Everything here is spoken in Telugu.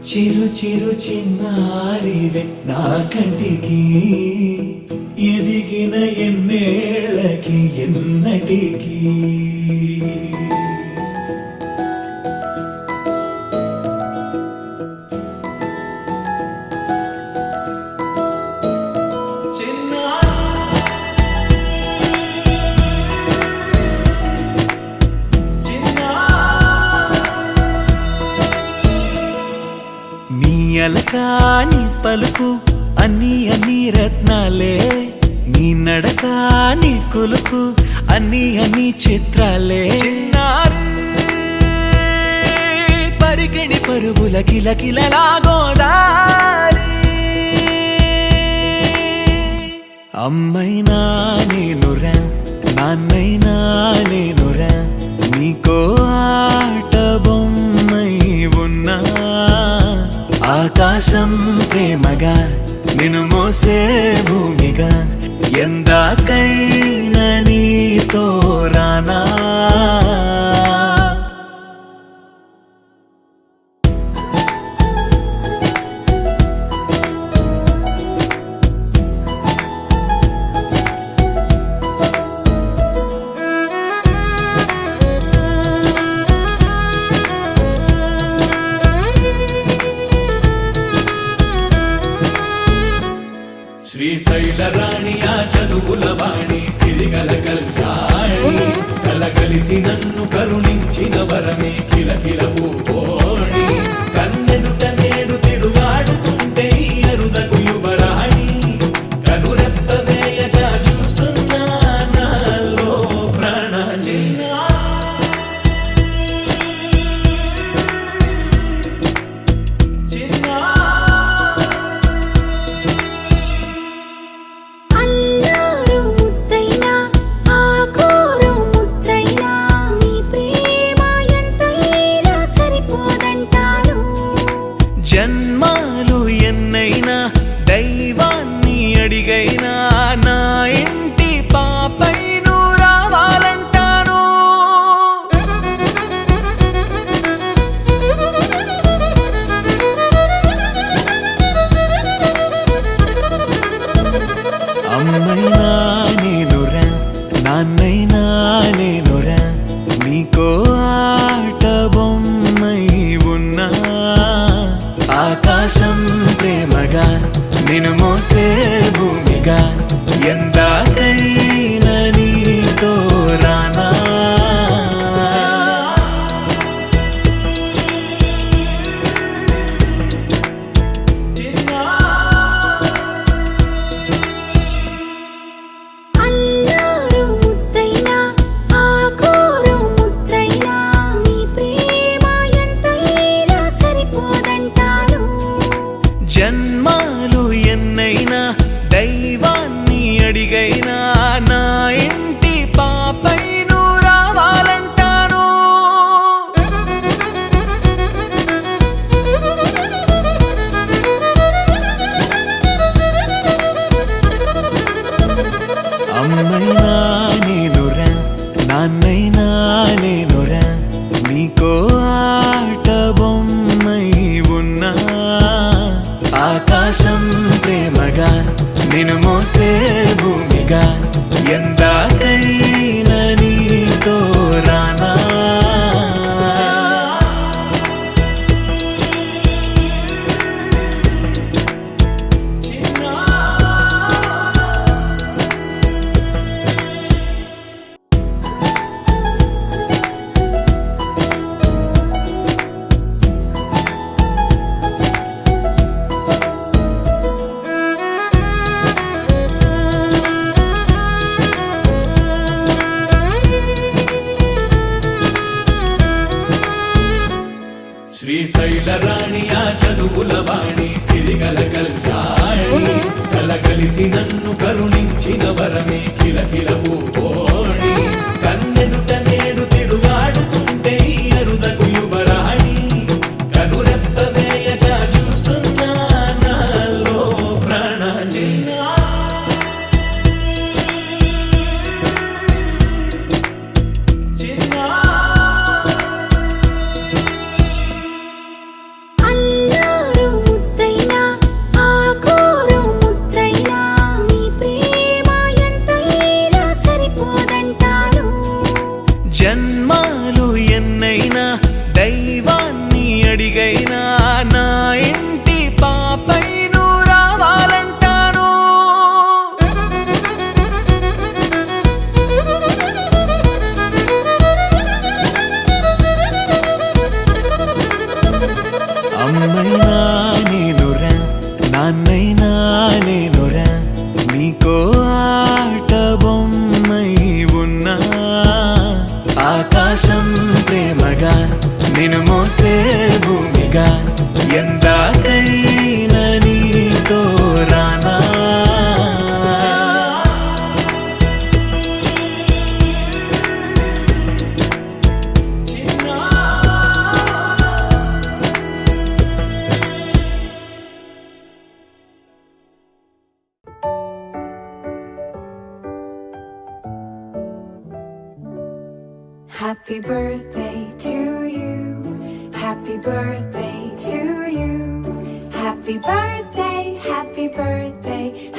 చిరు చిరు చిన్నారివే నా కంటికి ఎదిగిన ఎన్నేళ్ళకి ఎన్నటికి అలకాని పలుకు అన్ని అన్ని రత్నాలే నీ నడక నీ కులుకు అన్ని అన్ని చిత్రాలే చిన్నారు పరికిణి పరుగుల కిలకిలలా గోదారి అమ్మైనా నేనురా నాన్నైనా నేనురా నీకో ఆట బొమ్మై ఉన్నా ఆకాశం ప్రేమగా నిన్ను మోసే భూమిగా ఎందాకైనా నీతో రానా శ్రీశైల రాణి ఆ చదువుల వాణి సిరిగల కళ్యాణి కలగలిసి నన్ను కరుణించిన వరమే కిలకిల పూకోణి కన్నెదుట నేడు తిరుగాడుతుంటే అరుదకు యువరాణి కనురెప్ప వేయగా చూస్తున్నా నాలో ప్రాణ జన్మాలు ఎన్నైనా దైవాన్ని అడిగైనా నా ఇంటి పాపై నువ్వు రావాలంటాను అమ్మైనా నేనురా నాన్నైనా నేనురా నీకో ఆట బొమ్మై ఉన్నా ఆకాశం ప్రేమగా నిన్ను మోసే భూమిగా ఎందాకైనా నీతో రానా జన్మాలు ఎన్నైనా దైవాన్ని అడిగైనా నా ఇంటి పాపై నువ్వు రావాలంటాను అమ్మైనా నేనురా నాన్నైనా నేనురా నీకో ఆట బొమ్మై ఉన్నా ఆకాశం ప్రేమగా నిన్ను మోసే భూమిగా ఎందాకైనా నీతో రానా శ్రీశైల రాణి ఆ చదువుల వాణి సిరిగల కళ్యాణి కలగలిసి నన్ను కరుణించిన వరమే కిలకిల పూకోణి కన్నెదుట నేడు తిరుగాడుతుంటే అరుదకు యువరాణి కనురెప్ప వేయగా చూస్తున్నా నాలో ప్రాణ Allah తోడుగా నిన్ను మోసే భూమిగా ఎందాకైనా నీతో రానా Happy birthday to you. Happy birthday to you. Happy birthday, happy birthday,